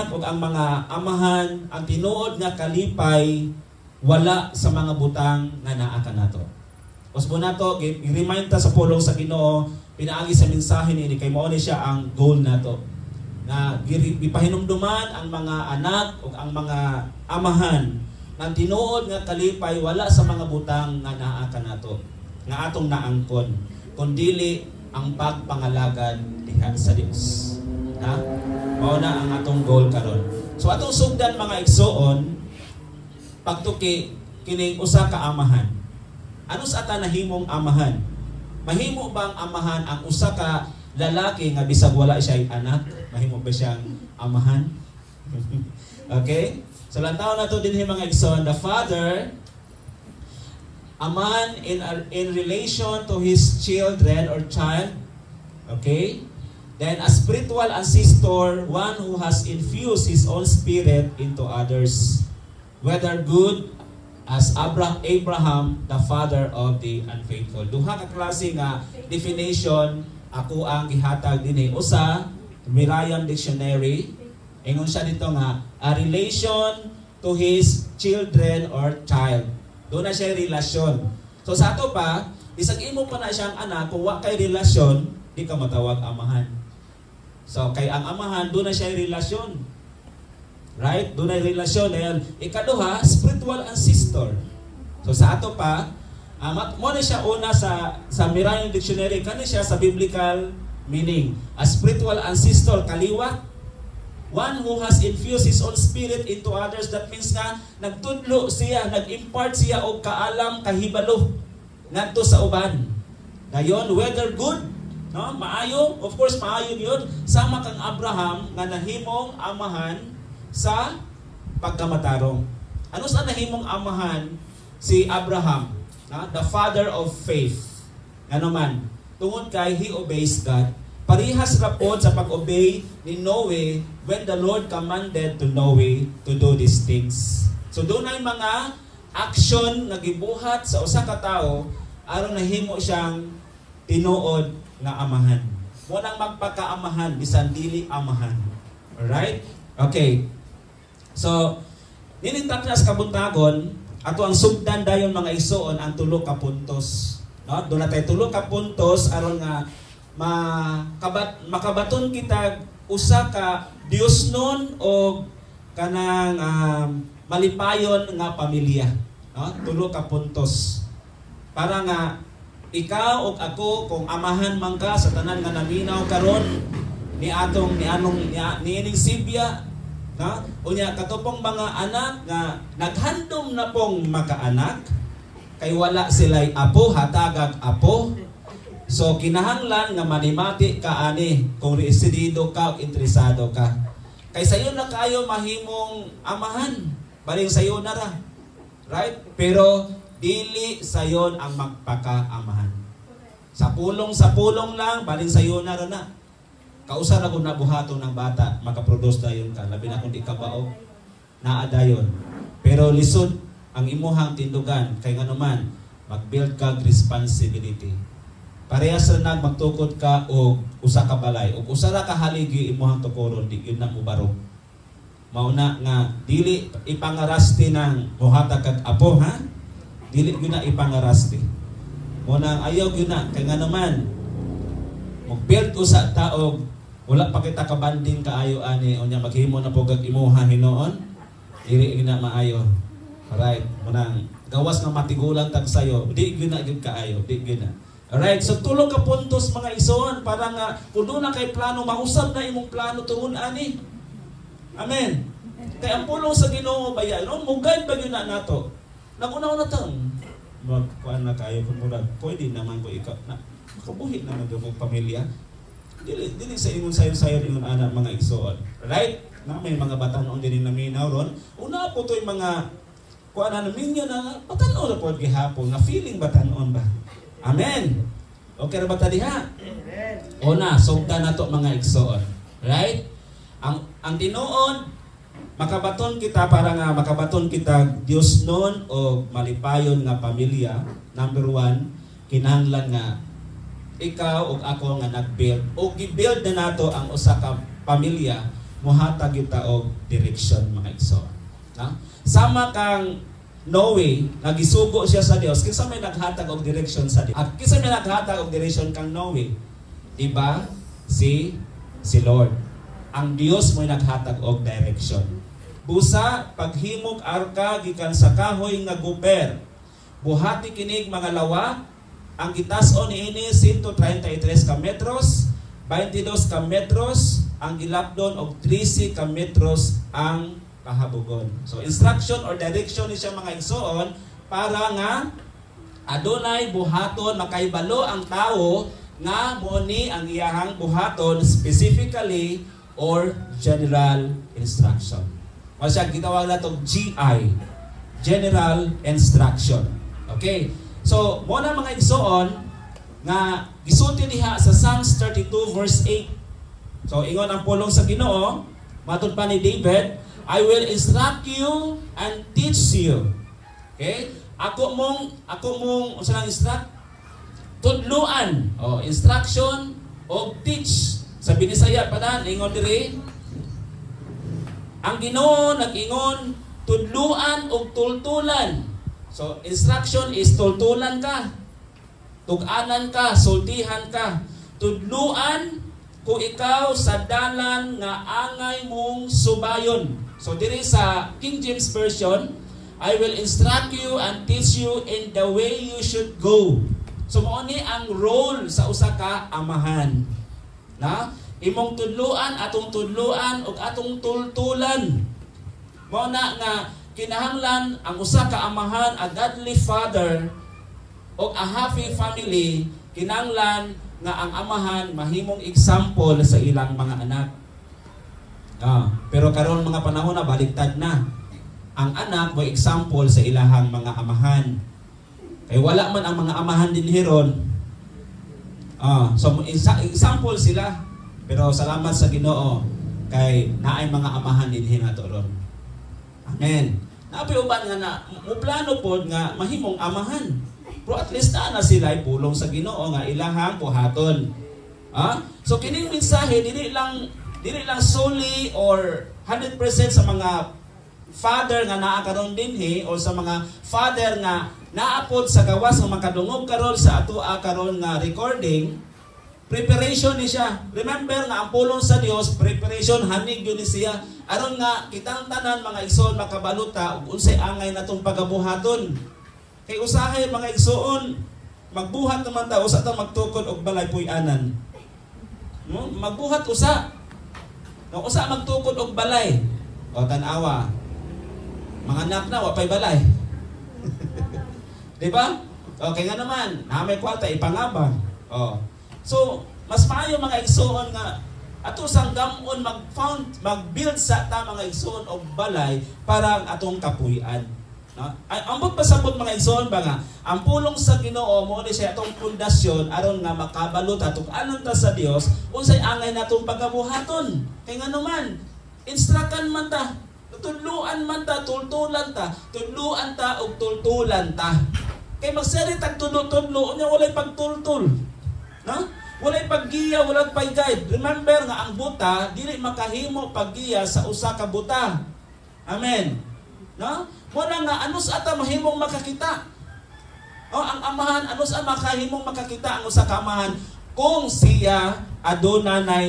anak ug ang mga amahan ang tinuod nga kalipay wala sa mga butang nga naa kanato. Usbo nato i-remind ta sa pulong sa Ginoo pinaagi sa mensahe ni kay mao ni siya ang goal nato. Na gipahinumduman ang mga anak ug ang mga amahan nang tinuod nga kalipay wala sa mga butang nga naa kanato nga atong naangkon kundili ang pagpangalagad diha sa Dios. Ha? Mao na ang atong goal karon. So atong sugdan mga igsoon pagtuki kining usa ka amahan. Ano sa ata nahimong amahan? Mahimo bang amahan ang usa ka lalaki nga bisag wala siya anak? Mahimo ba siyang amahan? Okay? So lantaw na to dinhi mga igsoon, the father, a man in relation to his children or child, okay? Then a spiritual ancestor, one who has infused his own spirit into others, whether good as Abraham, the father of the unfaithful. Duha ka klase nga definition ako ang gihatag dinhi. Usa, Merriam Dictionary, ingon siya dito nga a relation to his children or child. Doon na siya relasyon. So sa ato pa, isang imo pa na siyang anak, kung wa kay relasyon, di ka matawag amahan. So kay ang amahan, doon na siya relasyon. Right? Doon na relasyon. Ayan. Ikaduha, spiritual ancestor. So sa ato pa, mo na siya una sa Merriam Dictionary, kani siya sa biblical meaning. A spiritual ancestor, kaliwat. One who has infused his own spirit into others. That means nga, nagtudlo siya, nag-impart siya og kaalam, kahibalo, ngadto sa uban. Dayon, whether good, no? Maayo, of course, maayo yun. Sama kang Abraham, nga nahimong amahan sa pagkamatarong. Ano sa nahimong amahan si Abraham? The father of faith. Ano man, tungod kay he obeys God. Parihas rapod sa pag-obey ni Noe when the Lord commanded to Noe to do these things. So doon ay mga action na gibuhat sa usa ka tawo aron nahimo siyang tinuod nga amahan. Mo nang magpakaamahan bisan dili amahan. Alright? Okay. So, ninintak na sa kabuntagon, ato ang sugdan dayon mga igsoon ang tulo ka puntos. No? Doon na tayo tulo ka puntos aron nga makabaton kita usa ka Dios nun o kanang malipayon nga pamilya. No? Tulo ka puntos. Para nga ikaw o ako kung amahan man ka sa tanan nga naminaw karon ni ining Sibya, no? Unya katupong mga anak nga naghandom na pong makaanak kay wala sila'y apo, hatagag apo. So kinahanglan nga manimati ka ani kung residido ka o interesado ka. Kay sayo na kayo mahimong amahan, baling sayo na ra. Right? Pero dili sayon ang magpakaamahan. Sa pulong lang, baling sayo na ra na. Kausa ra gud nabuhaton ng bata, makaproduce dayon ka, labi na kung di ka baog. Naa dayon. Pero lisod ang imuhang tindugan kay nganuman mag-build kag responsibility. Parehas na magtukod ka o usa ka balay o usa ra ka haligi imuhang tukoron di yun na mo barog. Mauna nga dili ipangaraste ng muhatag kag apo ha. Dili yun na ipangaraste. Muna ayaw yun na kay nga naman mag-build usa taog wala pa kita kabanding kaayo ani unya maghimo na pugag imuha hinoon. Dili yun na maayo. Alright, muna gawas nga matigulang tag sayo. Di yun na gyud kaayo, di yun na. Alright, so tulong ka puntos mga igsoon para nga kung doon na kay plano, mausap na imong plano tungod ani. Amen. Kaya ang pulong sa Ginoo baya, no? Mugay ba yun na nato? Naguna-una tang magkuhan na kayo kung murag, pwede naman ko ikaw na makabuhit naman doon kong pamilya. Dili sa imong sayo-sayo ingon ana mga igsoon. Right? Na may mga batanon din naminaw ron. Una po to yung mga kuan na minyo na batanon na po gihapon, na feeling batanon ba? Amen. Okay ra ba ta diha? Amen. Una, sugdan nato mga igsoon. Right? Ang tinuod makabaton kita para nga makabaton kita Dios nun o malipayon nga pamilya. Number 1, kinahanglan nga ikaw o ako nga nag-build o gi-build na nato ang usa ka pamilya mohatag kita og direksyon mga igsoon. No? Sama kang Noe, nagisugo siya sa Dios. Kinsa may naghatag og direksyon sa Dios? At kinsa may naghatag og direksyon kang Noe? Diba? Si Lord. Ang Dios mo'y naghatag og direksyon. Busa paghimog arka gikan sa kahoy nga guper. Buhati kinig mga lawa. Ang gitas-on niini 133 ka metros, 22 ka metros ang gilapdon og 13 ka metros ang kahabugon. So instruction or direction ni siya mga igsoon para nga adunay buhaton makaibalo ang tawo nga mo ni ang iyahang buhaton specifically or general instruction. O siya gitawag nato GI, General Instruction. Okay? So, mo na mga igsoon nga gisulti diha sa Psalms 32 verse 8. So, ingon ang pulong sa Ginoo, matud pa ni David, I will instruct you and teach you. Okay? Ako mong unsa nang instruct? Tudluan. O, instruction o teach. Sa Binisaya pa na, ingon diri, ang Ginoo nag-ingon, tudluan o tultulan. So, instruction is tultulan ka. Tug-anan ka, sultihan ka. Tudluan kung ikaw sa dalan nga angay mong subayon. So, diri sa King James Version, I will instruct you and teach you in the way you should go. So, mo ni ang role sa usa ka amahan. Na? Imong tudluan, atong tudluan, ug atong tultulan. Mo na nga kinahanglan ang usa ka amahan, a godly father, o a happy family, kinahanglan nga ang amahan mahimong example sa ilang mga anak. Pero karon mga panahon na baliktad na. Ang anak mo example sa ilahang mga amahan. Kay wala man ang mga amahan din hiron. So example sila. Pero salamat sa Ginoo kay naay mga amahan din hinato ron. Amen. Napiuban nga na mo plano pod nga mahimong amahan. Pero at least na sila ay pulong sa Ginoo nga ilahang buhaton. So kining mensahe dili lang solely or 100% sa mga father nga naa karon dinhi o sa mga father nga naapod sa gawas nga makadungog karon sa atoa karon nga recording. Preparation ni siya. Remember nga ang pulong sa Dios, preparation hanig yun ni siya. Aron nga kitang tanan mga igsoon makabaluta ug unsay angay natong pagabuhaton. Kay usahay mga igsoon magbuhat naman ta usa ta magtukod og balay puy-anan. No? Magbuhat usa. No usa magtukod og balay. O tan-awa. Mga anak na wa pay balay. Di ba? Okay nga naman, na may kwarta ipangabang. So, mas maayo mga igsoon nga ato sang gamon mag-build sa ta mga igsoon og balay para ang atong kapuy-an. No? Ambot pasabot mga igsoon ba nga ang pulong sa Ginoo mo ni siya atong pundasyon aron nga makabalo ta tug-anon ta sa Dios unsay angay natong pagabuhaton. Kay ngano instrukan man ta, tudluan man ta, tultulan ta, tudluan ta og tultulan ta. Kay magseri tag tudlo-tudlo unya walay pagtultul. No? Walay paggiya, walay pag-guide. Remember nga ang buta dili makahimo paggiya sa usa ka buta. Amen. No? Wala nga anos ata mahimong makakita. Ang amahan anos ang makahimong makakita ang usa ka amahan kung siya adunay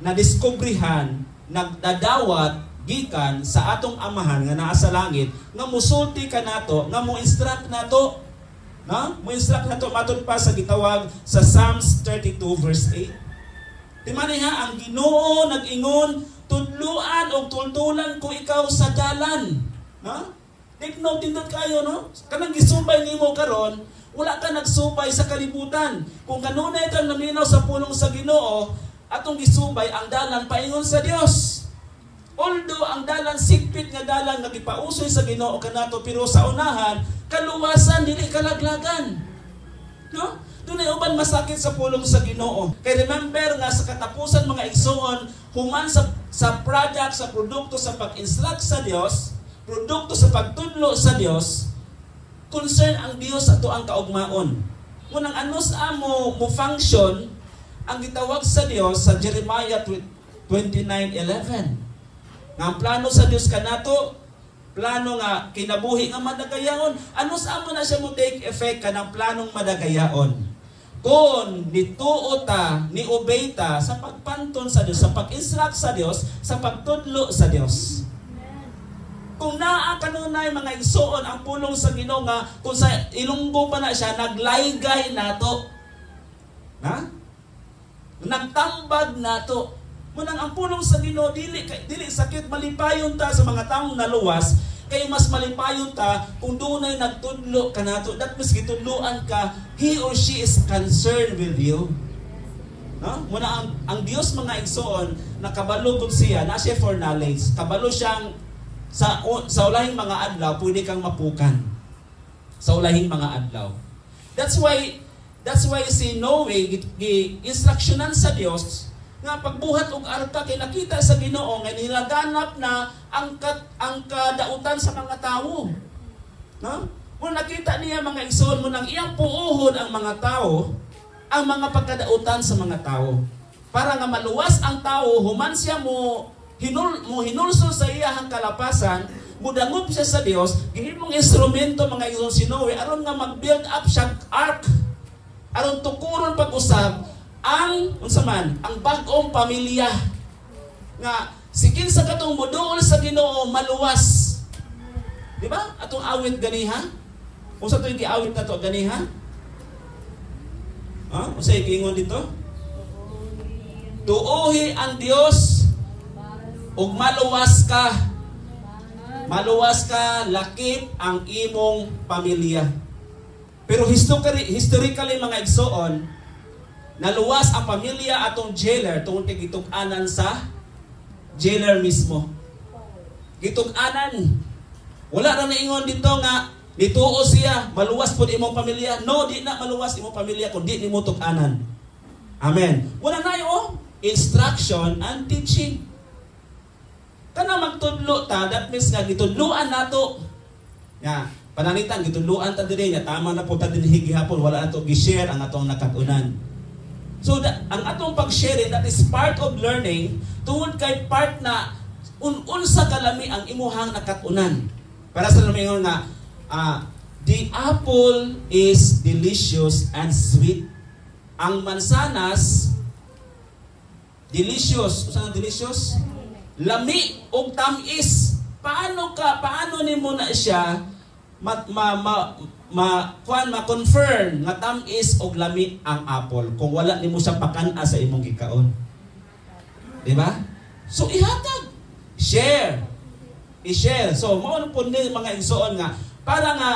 na diskubrihan nagdadawat gikan sa atong amahan nga naa sa langit nga musulti ka nato nga mo instruct nato. No? Mo instruct nato matud pa sa gitawag sa Psalms 32 verse 8. Di maniha ang Ginoo nag-ingon tudluan og tultulan ko ikaw sa dalan. No? Take note tindot kayo no? Kanang gisubay nimo karon, wala ka nagsubay sa kalibutan. Kung kanunay kang naminaw sa pulong sa Ginoo, atong gisubay ang dalan paingon sa Dios. Although ang dalan sikpit nga dalan nga gipausoy sa Ginoo kanato pero sa unahan kaluwasan dili kalaglagan. No? Dunay uban masakit sa pulong sa Ginoo. Kay remember nga sa katapusan mga igsoon human sa product sa produkto sa pag-instruct sa Dios, produkto sa pagtudlo sa Dios, concern ang Dios ato ang kaugmaon. Munang anos amo mo function ang gitawag sa Dios sa Jeremiah 29 29:11. Nga ang plano sa Dios kanato, plano nga kinabuhi nga madagayaon. Ano sa amo na siya mo take effect kanang planong madagayaon? Kung nituo ta, ni-obey ta sa pagpanton sa Dios, sa pag-instruct sa Dios, sa pagtudlo sa Dios. Kung naa kanunay mga igsoon ang pulong sa Ginoo nga kung sa Ilonggo pa na siya naglaygay nato. Ha? Nagtambag nato. Munang ang pulong sa Ginoo dili sakit, malipayon ta sa mga taong naluwas, kay mas malipayon ta kung dunay nagtudlo kanato. That means gitudloan ka, he or she is concerned with you. No? Muna ang Dios mga igsoon nakabalo gud siya, na siya for knowledge. Kabalo siyang sa ulahing mga adlaw pwede kang mapukan. Sa ulahing mga adlaw. That's why si Noe gi-instructionan sa Dios nga pagbuhat og arka kay nakita sa Ginoo nga nilaganap na ang kadautan sa mga tawo. No? Kung nakita niya mga igsoon mo nang iyang puuhon ang mga tao, ang mga pagkadautan sa mga tao. Para nga maluwas ang tao, human siya mo hinulso sa iyahang kalapasan, mudangop siya sa Dios, gihimong instrumento mga igsoon si Noe aron nga mag-build up siya ark. Aron tukuron pag-usab ang bag-ong pamilya nga sikin sa katong moduol sa Ginoo maluwas. Di ba? Atong awit ganiha? Unsa to yung giawit na to ganiha? Unsa giingon dito? Tuohi ang Dios ug maluwas ka. Maluwas ka, lakip ang imong pamilya. Pero historically mga igsoon, naluwas ang pamilya atong jailer tungod kay gitug-anan sa jailer mismo. Gitug-anan. Wala ra naingon dito nga nituo siya, maluwas pud imong pamilya. No, di na maluwas imong pamilya kung di nimo tug-anan. Amen. Wala na yung instruction and teaching. Kana magtudlo ta, that means nga gitudloan nato. Ya, pananitan gitudloan ta diri nya tama na po ta dinhi gihapon, wala nato gi-share ang atong nakatunan. So ang atong pag-share that is part of learning tungod kay part na unsa kalami ang imuhang nakatunan. Para sa lumingon nga the apple is delicious and sweet. Ang mansanas delicious, usa nga delicious? Lami o tamis. Paano nimo na siya ma-confirm nga tamis og lami ang apple kung wala nimo siya pakana sa imong gikaon? Di ba? So ihatag, share. I-share. So mao po ni mga igsoon nga para nga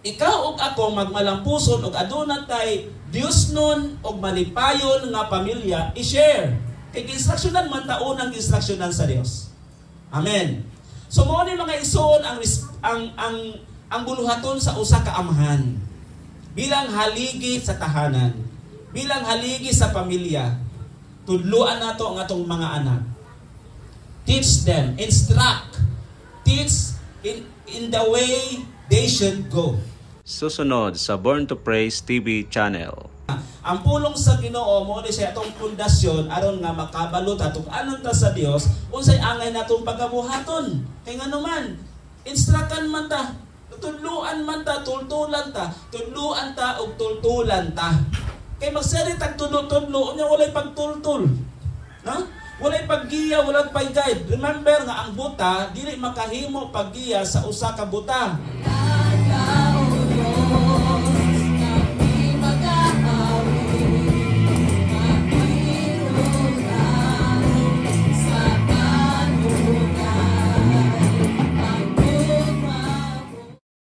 ikaw ug ako magmalampuson og aduna tay Dios nun og malipayon nga pamilya, i-share. Kay instructionan man ta unang instructionan sa Dios. Amen. So mao ni mga igsoon ang buluhaton sa usa ka amahan. Bilang haligi sa tahanan, bilang haligi sa pamilya, tudluan nato ang atong mga anak. Teach them, instruct, teach in the way they should go. Susunod sa Born to Praise TV channel. Ang pulong sa Ginoo mo ni siya atong pundasyon aron nga makabalo ta anon ta sa Dios unsay angay natong pagabuhaton. Kay ngano man instructan man ta, tudluan man ta, tultulan ta, tudluan ta og tultulan ta. Kay magseri tag tudlo-tudlo unya walay pagtultul. No? Walay paggiya, walay pag-guide. Remember nga ang buta dili makahimo paggiya sa usa ka buta.